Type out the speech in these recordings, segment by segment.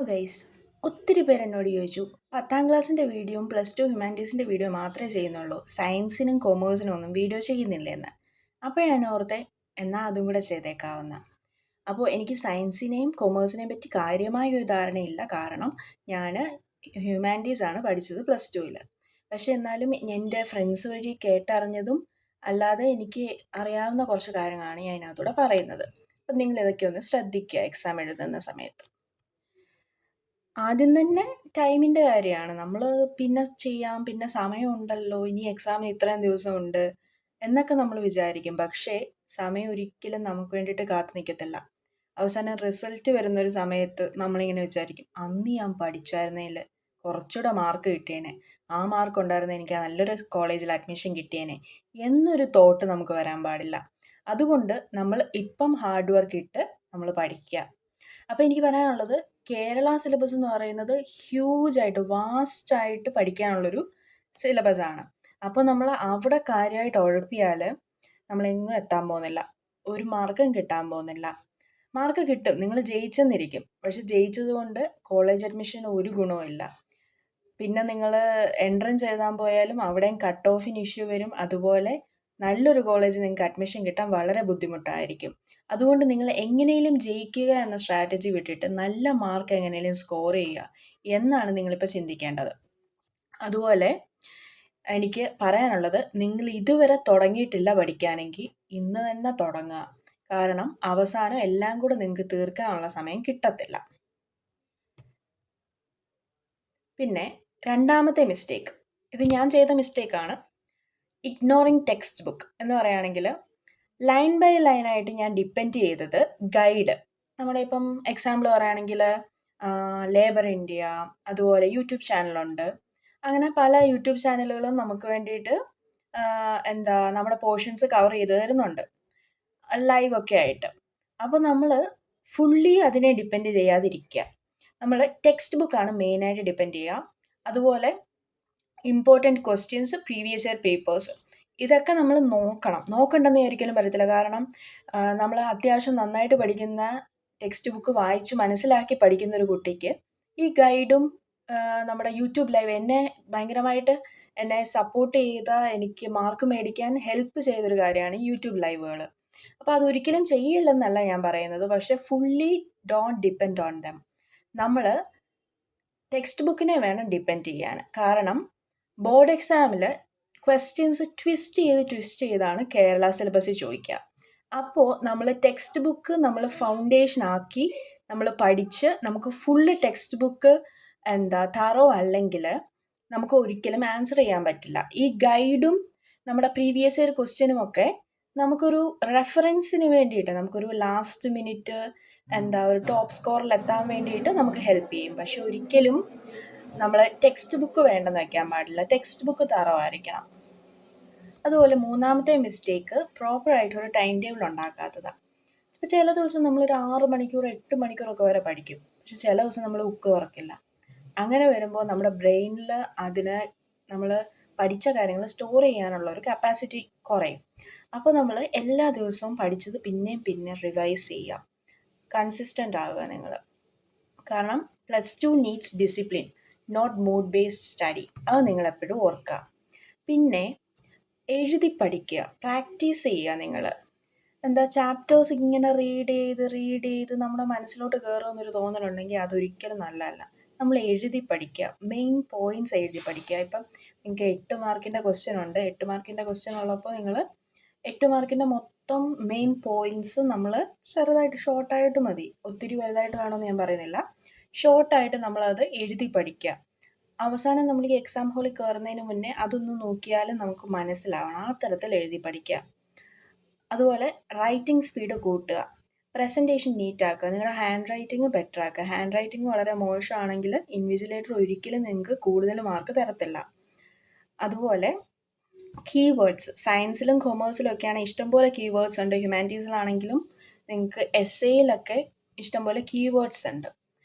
Guys, ഒത്തിരി പേര് എന്നോട് ചോദിച്ചു, 10ാം ക്ലാസ്സിൻ്റെ വീഡിയോയും +2 ഹ്യൂമാനിറ്റീസിൻ്റെ വീഡിയോ മാത്രമേ ചെയ്യുന്നുള്ളൂ, സയൻസിനും കൊമേഴ്സിനും ഒന്നും വീഡിയോ ചെയ്യുന്നില്ലെന്ന്. അപ്പോൾ ഞാൻ ഓർത്തെ, എന്നാൽ അതും കൂടെ ചെയ്തേക്കാവുന്ന. അപ്പോൾ എനിക്ക് സയൻസിനെയും കൊമേഴ്സിനെയും പറ്റി കാര്യമായ ഒരു ധാരണയില്ല, കാരണം ഞാൻ ഹ്യൂമാനിറ്റീസാണ് പഠിച്ചത് +2-ൽ. പക്ഷെ എന്നാലും എൻ്റെ ഫ്രണ്ട്സ് വഴി കേട്ടറിഞ്ഞതും അല്ലാതെ എനിക്ക് അറിയാവുന്ന കുറച്ച് കാര്യങ്ങളാണ് ഞാൻ അതിനകത്തൂടെ പറയുന്നത്. അപ്പം നിങ്ങൾ ഇതൊക്കെ ഒന്ന് ശ്രദ്ധിക്കുക എക്സാം എഴുതുന്ന സമയത്ത്. ആദ്യം തന്നെ ടൈമിൻ്റെ കാര്യമാണ്. നമ്മൾ പിന്നെ ചെയ്യാം, പിന്നെ സമയമുണ്ടല്ലോ, ഇനി എക്സാമിന് ഇത്രയും ദിവസമുണ്ട് എന്നൊക്കെ നമ്മൾ വിചാരിക്കും. പക്ഷേ സമയം ഒരിക്കലും നമുക്ക് വേണ്ടിയിട്ട് കാത്തു നിൽക്കത്തില്ല. അവസാനം റിസൾട്ട് വരുന്നൊരു സമയത്ത് നമ്മളിങ്ങനെ വിചാരിക്കും, അന്ന് ഞാൻ പഠിച്ചായിരുന്നേൽ കുറച്ചുകൂടെ മാർക്ക് കിട്ടിയേനെ, ആ മാർക്ക് ഉണ്ടായിരുന്നെ എനിക്ക് നല്ലൊരു കോളേജിൽ അഡ്മിഷൻ കിട്ടിയേനെ എന്നൊരു തോട്ട് നമുക്ക് വരാൻ പാടില്ല. അതുകൊണ്ട് നമ്മൾ ഇപ്പം ഹാർഡ് വർക്ക് ഇട്ട് നമ്മൾ പഠിക്കുക. അപ്പോൾ എനിക്ക് പറയാനുള്ളത്, കേരള സിലബസ് എന്ന് പറയുന്നത് ഹ്യൂജായിട്ട് വാസ്റ്റായിട്ട് പഠിക്കാനുള്ളൊരു സിലബസാണ്. അപ്പോൾ നമ്മൾ അവിടെ കാര്യമായിട്ട് ഉഴപ്പിയാൽ നമ്മളെങ്ങും എത്താൻ പോകുന്നില്ല, ഒരു മാർക്കും കിട്ടാൻ പോകുന്നില്ല. മാർക്ക് കിട്ടും, നിങ്ങൾ ജയിച്ചെന്നിരിക്കും, പക്ഷെ ജയിച്ചതുകൊണ്ട് കോളേജ് അഡ്മിഷൻ ഒരു ഗുണവും ഇല്ല. പിന്നെ നിങ്ങൾ എൻട്രൻസ് എഴുതാൻ പോയാലും അവിടെയും കട്ട് ഓഫിന് ഇഷ്യൂ വരും. അതുപോലെ നല്ലൊരു കോളേജിൽ നിങ്ങൾക്ക് അഡ്മിഷൻ കിട്ടാൻ വളരെ ബുദ്ധിമുട്ടായിരിക്കും. അതുകൊണ്ട് നിങ്ങൾ എങ്ങനെയും ജയിക്കുക എന്ന സ്ട്രാറ്റജി വിട്ടിട്ട് നല്ല മാർക്ക് എങ്ങനെയും സ്കോർ ചെയ്യുക എന്നാണ് നിങ്ങളിപ്പോൾ ചിന്തിക്കേണ്ടത്. അതുപോലെ എനിക്ക് പറയാനുള്ളത്, നിങ്ങൾ ഇതുവരെ തുടങ്ങിയിട്ടില്ല പഠിക്കാനെങ്കിൽ ഇന്ന് തന്നെ തുടങ്ങുക. കാരണം അവസാനം എല്ലാം കൂടെ നിങ്ങൾക്ക് തീർക്കാനുള്ള സമയം കിട്ടത്തില്ല. പിന്നെ രണ്ടാമത്തെ മിസ്റ്റേക്ക്, ഇത് ഞാൻ ചെയ്ത മിസ്റ്റേക്കാണ്, ഇഗ്നോറിങ് ടെക്സ്റ്റ് ബുക്ക് എന്ന് പറയുകയാണെങ്കിൽ ലൈൻ ബൈ ലൈനായിട്ട് ഞാൻ ഡിപ്പെൻഡ് ചെയ്തത് ഗൈഡ്. നമ്മുടെ ഇപ്പം എക്സാമ്പിൾ പറയുകയാണെങ്കിൽ ലേബർ ഇന്ത്യ, അതുപോലെ യൂട്യൂബ് ചാനലുണ്ട്. അങ്ങനെ പല യൂട്യൂബ് ചാനലുകളും നമുക്ക് വേണ്ടിയിട്ട് നമ്മുടെ പോർഷൻസ് കവർ ചെയ്ത് തരുന്നുണ്ട് ലൈവൊക്കെ ആയിട്ട്. അപ്പോൾ നമ്മൾ ഫുള്ളി അതിനെ ഡിപ്പെൻഡ് ചെയ്യാതിരിക്കുക. നമ്മൾ ടെക്സ്റ്റ് ബുക്കാണ് മെയിനായിട്ട് ഡിപ്പെൻഡ് ചെയ്യുക. അതുപോലെ important questions, previous year papers, ഇതൊക്കെ നമ്മൾ നോക്കണ്ടെന്ന് ഒരിക്കലും പറയത്തില്ല. കാരണം നമ്മൾ അത്യാവശ്യം നന്നായിട്ട് പഠിക്കുന്ന ടെക്സ്റ്റ് ബുക്ക് വായിച്ച് മനസ്സിലാക്കി പഠിക്കുന്ന ഒരു കുട്ടിക്ക് ഈ ഗൈഡും നമ്മുടെ യൂട്യൂബ് ലൈവ് ഭയങ്കരമായിട്ട് എന്നെ സപ്പോർട്ട് ചെയ്ത, എനിക്ക് മാർക്ക് മേടിക്കാൻ ഹെൽപ്പ് ചെയ്തൊരു കാര്യമാണ് യൂട്യൂബ് ലൈവുകൾ. അപ്പോൾ അതൊരിക്കലും ചെയ്യില്ലെന്നല്ല ഞാൻ പറയുന്നത്, പക്ഷേ fully don't depend on them. നമ്മൾ ടെക്സ്റ്റ് ബുക്കിനെ വേണം ഡിപ്പെൻഡ് ചെയ്യാൻ. കാരണം ബോർഡ് എക്സാമിൽ ക്വസ്റ്റ്യൻസ് ട്വിസ്റ്റ് ചെയ്താണ് കേരള സിലബസ് ചോദിക്കുക. അപ്പോൾ നമ്മൾ ടെക്സ്റ്റ് ബുക്ക് നമ്മൾ ഫൗണ്ടേഷൻ ആക്കി നമ്മൾ പഠിച്ച് നമുക്ക് ഫുള്ള് ടെക്സ്റ്റ് ബുക്ക് തറോ അല്ലെങ്കിൽ നമുക്ക് ഒരിക്കലും ആൻസർ ചെയ്യാൻ പറ്റില്ല. ഈ ഗൈഡും നമ്മുടെ പ്രീവിയസ് ഇയർ ക്വസ്റ്റ്യനും ഒക്കെ നമുക്കൊരു റെഫറൻസിന് വേണ്ടിയിട്ട്, നമുക്കൊരു ലാസ്റ്റ് മിനിറ്റ് ഒരു ടോപ്പ് സ്കോറിൽ എത്താൻ വേണ്ടിയിട്ട് നമുക്ക് ഹെൽപ്പ് ചെയ്യും. പക്ഷെ ഒരിക്കലും നമ്മൾ ടെക്സ്റ്റ് ബുക്ക് വേണ്ടെന്ന് വയ്ക്കാൻ പാടില്ല, ടെക്സ്റ്റ് ബുക്ക് തറവായിരിക്കണം. അതുപോലെ മൂന്നാമത്തെ മിസ്റ്റേക്ക്, പ്രോപ്പറായിട്ടൊരു ടൈം ടേബിൾ ഉണ്ടാക്കാത്തതാണ്. ഇപ്പോൾ ചില ദിവസം നമ്മളൊരു 6 മണിക്കൂർ 8 മണിക്കൂറൊക്കെ വരെ പഠിക്കും, പക്ഷെ ചില ദിവസം നമ്മൾ ബുക്ക് തുറക്കില്ല. അങ്ങനെ വരുമ്പോൾ നമ്മുടെ ബ്രെയിനിൽ അതിന് നമ്മൾ പഠിച്ച കാര്യങ്ങൾ സ്റ്റോർ ചെയ്യാനുള്ള ഒരു കപ്പാസിറ്റി കുറയും. അപ്പോൾ നമ്മൾ എല്ലാ ദിവസവും പഠിച്ചത് പിന്നെ റിവൈസ് ചെയ്യുക, കൺസിസ്റ്റൻ്റ് ആവുക നിങ്ങൾ. കാരണം +2 needs discipline, not mood based study. അത് നിങ്ങളെപ്പോഴും ഓർക്കുക. പിന്നെ എഴുതി പഠിക്കുക, പ്രാക്ടീസ് ചെയ്യുക. നിങ്ങൾ ചാപ്റ്റേഴ്സ് ഇങ്ങനെ റീഡ് ചെയ്ത് നമ്മുടെ മനസ്സിലോട്ട് കയറുമെന്നൊരു തോന്നലുണ്ടെങ്കിൽ അതൊരിക്കലും നല്ലതല്ല. നമ്മൾ എഴുതി പഠിക്കുക, മെയിൻ പോയിൻറ്റ്സ് എഴുതി പഠിക്കുക. ഇപ്പം നിങ്ങൾക്ക് 8 മാർക്കിൻ്റെ ക്വസ്റ്റ്യൻ ഉണ്ട്, 8 മാർക്കിൻ്റെ ക്വസ്റ്റ്യൻ ഉള്ളപ്പോൾ നിങ്ങൾ 8 മാർക്കിൻ്റെ മൊത്തം മെയിൻ പോയിൻറ്റ്സ് നമ്മൾ ചെറുതായിട്ട് ഷോർട്ടായിട്ട് മതി, ഒത്തിരി വലുതായിട്ട് വേണമെന്ന് ഞാൻ പറയുന്നില്ല, ഷോർട്ടായിട്ട് നമ്മളത് എഴുതി പഠിക്കുക. അവസാനം നമ്മൾ ഈ എക്സാം ഹോളിൽ കയറുന്നതിന് മുന്നേ അതൊന്ന് നോക്കിയാലും നമുക്ക് മനസ്സിലാവണം, ആ തരത്തിൽ എഴുതി പഠിക്കുക. അതുപോലെ റൈറ്റിംഗ് സ്പീഡ് കൂട്ടുക, പ്രസൻറ്റേഷൻ നീറ്റ് ആക്കുക, നിങ്ങളുടെ ഹാൻഡ് റൈറ്റിംഗ് ബെറ്റർ ആക്കുക. ഹാൻഡ് റൈറ്റിംഗ് വളരെ മോശമാണെങ്കിൽ ഇൻവിജിലേറ്റർ ഒരിക്കലും നിങ്ങൾക്ക് കൂടുതൽ മാർക്ക് തരത്തില്ല. അതുപോലെ കീവേഡ്സ്, സയൻസിലും കൊമേഴ്സിലും ഒക്കെയാണ് ഇഷ്ടംപോലെ കീവേഡ്സ് ഉണ്ട്, ഹ്യൂമാനിറ്റീസിലാണെങ്കിലും നിങ്ങൾക്ക് എസ്സേയിലൊക്കെ ഇഷ്ടംപോലെ കീവേഡ്സ് ഉണ്ട്.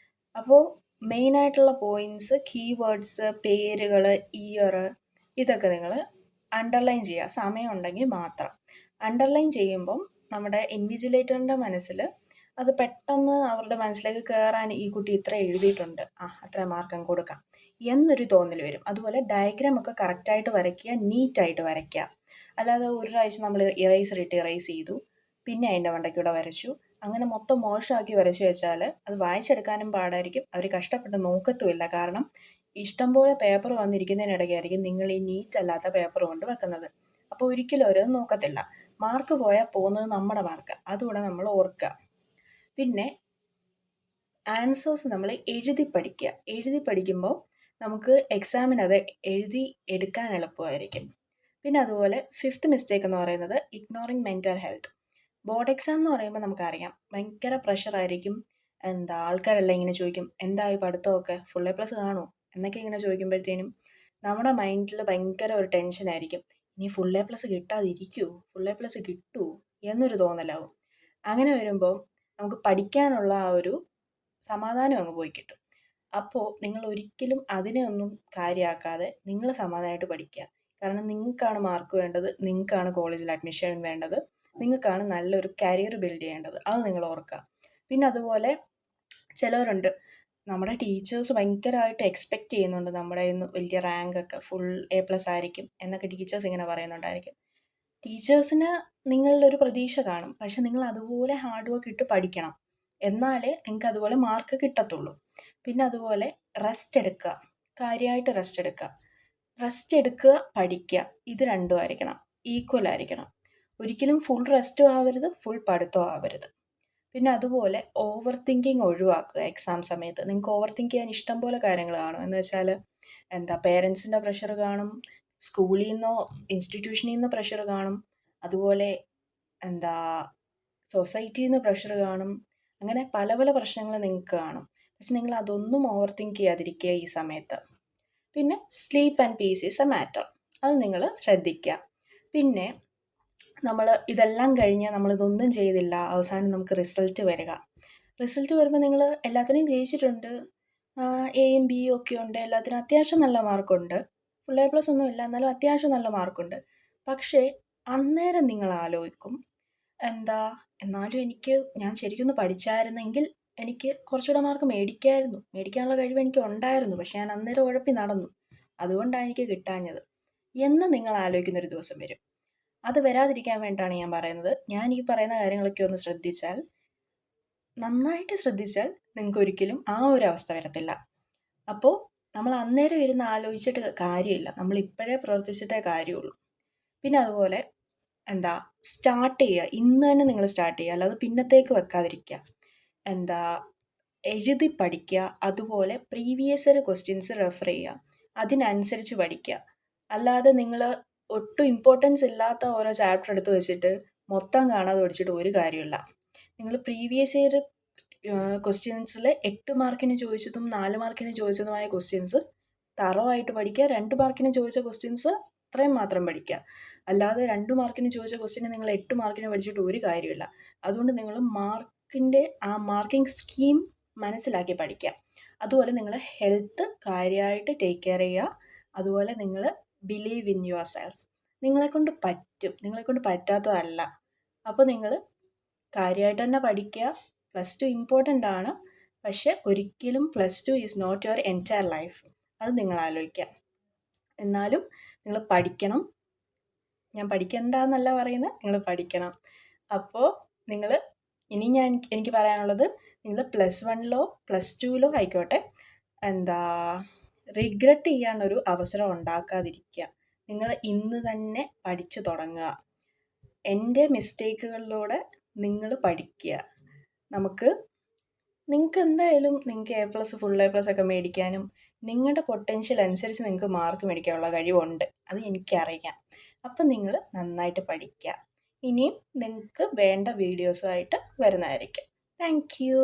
അപ്പോൾ മെയിനായിട്ടുള്ള പോയിൻറ്റ്സ്, കീവേഡ്സ്, പേരുകൾ, ഇയർ, ഇതൊക്കെ നിങ്ങൾ അണ്ടർലൈൻ ചെയ്യുക, സമയമുണ്ടെങ്കിൽ മാത്രം. അണ്ടർലൈൻ ചെയ്യുമ്പം നമ്മുടെ ഇൻവിജിലേറ്ററിൻ്റെ മനസ്സിൽ അത് പെട്ടെന്ന് അവരുടെ മനസ്സിലേക്ക് കയറാൻ ഈ കുട്ടി ഇത്ര എഴുതിയിട്ടുണ്ട്, അത്ര മാർക്ക് അങ്ങ് കൊടുക്കാം എന്നൊരു തോന്നൽ വരും. അതുപോലെ ഡയഗ്രാം ഒക്കെ കറക്റ്റായിട്ട് വരയ്ക്കുക, നീറ്റായിട്ട് വരയ്ക്കുക. അല്ലാതെ ഒരു പ്രാവശ്യം നമ്മൾ ഇറേസർ ഇട്ട് ഇറേസ് ചെയ്തു, പിന്നെ അതിൻ്റെ മണ്ടയ്ക്കൂടെ വരച്ചു, അങ്ങനെ മൊത്തം മോശമാക്കി വരച്ചു വെച്ചാൽ അത് വായിച്ചെടുക്കാനും പാടായിരിക്കും, അവർ കഷ്ടപ്പെട്ട് നോക്കത്തുമില്ല. കാരണം ഇഷ്ടംപോലെ പേപ്പർ വന്നിരിക്കുന്നതിനിടയ്ക്കായിരിക്കും നിങ്ങൾ ഈ നീറ്റ് അല്ലാത്ത പേപ്പർ കൊണ്ട് വെക്കുന്നത്. അപ്പോൾ ഒരിക്കലും അവരത് നോക്കത്തില്ല. മാർക്ക് പോയാൽ പോകുന്നത് നമ്മുടെ മാർക്ക്, അതുകൂടെ നമ്മൾ ഓർക്കുക. പിന്നെ ആൻസേഴ്സ് നമ്മൾ എഴുതി പഠിക്കുക. എഴുതി പഠിക്കുമ്പോൾ നമുക്ക് എക്സാമിന് അത് എഴുതി എടുക്കാൻ എളുപ്പമായിരിക്കും. പിന്നെ അതുപോലെ 5th മിസ്റ്റേക്ക് എന്ന് പറയുന്നത് ignoring mental health. Board exam എന്ന് പറയുമ്പോൾ നമുക്കറിയാം ഭയങ്കര പ്രഷറായിരിക്കും. ആൾക്കാരെല്ലാം ഇങ്ങനെ ചോദിക്കും, എന്തായി പഠിത്തമൊക്കെ, ഫുൾ എ പ്ലസ് കാണുമോ എന്നൊക്കെ ഇങ്ങനെ ചോദിക്കുമ്പോഴത്തേനും നമ്മുടെ മൈൻഡിൽ ഭയങ്കര ഒരു ടെൻഷനായിരിക്കും. ഇനി ഫുൾ എ പ്ലസ് കിട്ടാതിരിക്കുമോ, ഫുൾ എ പ്ലസ് കിട്ടുമോ എന്നൊരു തോന്നലാവും. അങ്ങനെ വരുമ്പോൾ നമുക്ക് പഠിക്കാനുള്ള ആ ഒരു സമാധാനം അങ്ങ് പോയി കിട്ടും. അപ്പോൾ നിങ്ങൾ ഒരിക്കലും അതിനെ ഒന്നും കാര്യമാക്കാതെ നിങ്ങൾ സമാധാനമായിട്ട് പഠിക്കുക. കാരണം നിങ്ങൾക്കാണ് മാർക്ക് വേണ്ടത്, നിങ്ങൾക്കാണ് കോളേജിൽ അഡ്മിഷൻ വേണ്ടത്, നിങ്ങൾക്കാണ് നല്ലൊരു കരിയർ ബിൽഡ് ചെയ്യേണ്ടത്. അത് നിങ്ങൾ ഓർക്കുക. പിന്നെ അതുപോലെ ചിലവരുണ്ട്, നമ്മുടെ ടീച്ചേഴ്സ് ഭയങ്കരമായിട്ട് എക്സ്പെക്റ്റ് ചെയ്യുന്നുണ്ട് നമ്മുടെ കയ്യിൽ നിന്ന് വലിയ റാങ്കൊക്കെ, ഫുൾ എ പ്ലസ് ആയിരിക്കും എന്നൊക്കെ ടീച്ചേഴ്സ് ഇങ്ങനെ പറയുന്നുണ്ടായിരിക്കും. ടീച്ചേഴ്സിന് നിങ്ങളുടെ ഒരു പ്രതീക്ഷ കാണും, പക്ഷെ നിങ്ങൾ അതുപോലെ ഹാർഡ് വർക്ക് ഇട്ട് പഠിക്കണം, എന്നാലേ നിങ്ങൾക്ക് അതുപോലെ മാർക്ക് കിട്ടത്തുള്ളൂ. പിന്നെ അതുപോലെ റെസ്റ്റ് എടുക്കുക, കാര്യമായിട്ട് റെസ്റ്റ് എടുക്കുക. റെസ്റ്റ് എടുക്കുക, പഠിക്കുക, ഇത് രണ്ടും ആയിരിക്കണം, ഈക്വൽ ആയിരിക്കണം. ഒരിക്കലും ഫുൾ റെസ്റ്റും ആവരുത്, ഫുൾ പഠിത്തവും ആവരുത്. പിന്നെ അതുപോലെ ഓവർ തിങ്കിങ് ഒഴിവാക്കുക. എക്സാം സമയത്ത് നിങ്ങൾക്ക് ഓവർ തിങ്ക് ചെയ്യാൻ ഇഷ്ടം പോലെ കാര്യങ്ങൾ കാണും. എന്ന് വെച്ചാൽ പേരൻസിൻ്റെ പ്രഷർ കാണും, സ്കൂളിൽ നിന്നോ ഇൻസ്റ്റിറ്റ്യൂഷനിൽ നിന്ന് പ്രഷർ കാണും, അതുപോലെ സൊസൈറ്റിയിൽ നിന്ന് പ്രഷർ കാണും. അങ്ങനെ പല പല പ്രശ്നങ്ങൾ നിങ്ങൾക്ക് കാണും. പക്ഷെ നിങ്ങൾ അതൊന്നും ഓവർ തിങ്ക് ചെയ്യാതിരിക്കുക ഈ സമയത്ത്. പിന്നെ sleep and piece is A matter, അത് നിങ്ങൾ ശ്രദ്ധിക്കുക. പിന്നെ നമ്മൾ ഇതെല്ലാം കഴിഞ്ഞ് നമ്മളിതൊന്നും ചെയ്തില്ല, അവസാനം നമുക്ക് റിസൾട്ട് വരുമ്പോൾ നിങ്ങൾ എല്ലാത്തിനെയും ജയിച്ചിട്ടുണ്ട്, എയും ബിയും ഒക്കെ ഉണ്ട്, എല്ലാത്തിനും അത്യാവശ്യം നല്ല മാർക്കുണ്ട്, ഫുൾ എ പ്ലസ് ഒന്നും ഇല്ല എന്നാലും അത്യാവശ്യം നല്ല മാർക്കുണ്ട്. പക്ഷേ അന്നേരം നിങ്ങൾ ആലോചിക്കും, എന്നാലും ഞാൻ ശരിക്കൊന്ന് പഠിച്ചായിരുന്നെങ്കിൽ എനിക്ക് കുറച്ചുകൂടെ മാർക്ക് മേടിക്കാനുള്ള കഴിവ് എനിക്ക് ഉണ്ടായിരുന്നു, പക്ഷെ ഞാൻ അന്നേരം ഉഴപ്പി നടന്നു, അതുകൊണ്ടാണ് എനിക്ക് കിട്ടാഞ്ഞത് എന്ന് നിങ്ങൾ ആലോചിക്കുന്നൊരു ദിവസം വരും. അത് വരാതിരിക്കാൻ വേണ്ടിയിട്ടാണ് ഞാൻ പറയുന്നത്. ഞാൻ ഈ പറയുന്ന കാര്യങ്ങളൊക്കെ ഒന്ന് നന്നായിട്ട് ശ്രദ്ധിച്ചാൽ നിങ്ങൾക്ക് ഒരിക്കലും ആ ഒരു അവസ്ഥ വരത്തില്ല. അപ്പോൾ നമ്മൾ അന്നേരം ഇരുന്ന് ആലോചിച്ചിട്ട് കാര്യമില്ല, നമ്മൾ ഇപ്പോഴേ പ്രവർത്തിച്ചിട്ടേ കാര്യമുള്ളൂ. പിന്നെ അതുപോലെ സ്റ്റാർട്ട് ചെയ്യുക, ഇന്ന് തന്നെ നിങ്ങൾ സ്റ്റാർട്ട് ചെയ്യുക, അല്ലാതെ പിന്നത്തേക്ക് വെക്കാതിരിക്കുക. എഴുതി പഠിക്കുക, അതുപോലെ പ്രീവിയസ് ഇയർ ക്വസ്റ്റ്യൻസ് റെഫർ ചെയ്യുക, അതിനനുസരിച്ച് പഠിക്കുക. അല്ലാതെ നിങ്ങൾ ഒട്ടും ഇമ്പോർട്ടൻസ് ഇല്ലാത്ത ഓരോ ചാപ്റ്റർ എടുത്ത് വെച്ചിട്ട് മൊത്തം കാണാതെ പഠിച്ചിട്ട് ഒരു കാര്യമില്ല. നിങ്ങൾ പ്രീവിയസ് ഇയർ ക്വസ്റ്റ്യൻസിൽ 8 മാർക്കിന് ചോദിച്ചതും 4 മാർക്കിന് ചോദിച്ചതുമായ ക്വസ്റ്റ്യൻസ് തറവായിട്ട് പഠിക്കുക. 2 മാർക്കിന് ചോദിച്ച ക്വസ്റ്റ്യൻസ് അത്രയും മാത്രം പഠിക്കുക. അല്ലാതെ 2 മാർക്കിന് ചോദിച്ച ക്വസ്റ്റ്യന് നിങ്ങൾ 8 മാർക്കിന് പഠിച്ചിട്ട് ഒരു കാര്യമില്ല. അതുകൊണ്ട് നിങ്ങൾ മാർക്കിൻ്റെ ആ മാർക്കിംഗ് സ്കീം മനസ്സിലാക്കി പഠിക്കുക. അതുപോലെ നിങ്ങൾ ഹെൽത്ത് കാര്യമായിട്ട് ടേക്ക് കെയർ ചെയ്യുക. അതുപോലെ നിങ്ങൾ ബിലീവ് ഇൻ യുവർ സെൽഫ്. നിങ്ങളെക്കൊണ്ട് പറ്റും, നിങ്ങളെക്കൊണ്ട് പറ്റാത്തതല്ല. അപ്പോൾ നിങ്ങൾ കാര്യമായിട്ട് തന്നെ പഠിക്കുക. +2 ഇമ്പോർട്ടൻ്റ് ആണ്, പക്ഷെ ഒരിക്കലും +2 is not your entire life. അത് നിങ്ങൾ ആലോചിക്കുക. എന്നാലും നിങ്ങൾ പഠിക്കണം. ഞാൻ പഠിക്കണ്ടെന്നല്ല പറയുന്നത്, നിങ്ങൾ പഠിക്കണം. അപ്പോൾ നിങ്ങൾ എനിക്ക് പറയാനുള്ളത്, നിങ്ങൾ +1-ലോ +2-ലോ ആയിക്കോട്ടെ, റിഗ്രറ്റ് ചെയ്യാനൊരു അവസരം ഉണ്ടാക്കാതിരിക്കുക. നിങ്ങൾ ഇന്ന് തന്നെ പഠിച്ചു തുടങ്ങുക. എൻ്റെ മിസ്റ്റേക്കുകളിലൂടെ നിങ്ങൾ പഠിക്കുക. നിങ്ങൾക്ക് എന്തായാലും നിങ്ങൾക്ക് A+, ഫുൾ A+ ഒക്കെ മേടിക്കാനും നിങ്ങളുടെ പൊട്ടൻഷ്യൽ അനുസരിച്ച് നിങ്ങൾക്ക് മാർക്ക് മേടിക്കാനുള്ള കഴിവുണ്ട്, അത് എനിക്കറിയാം. അപ്പം നിങ്ങൾ നന്നായിട്ട് പഠിക്കുക. ഇനിയും നിങ്ങൾക്ക് വേണ്ട വീഡിയോസുമായിട്ട് വരുന്നതായിരിക്കും. Thank you.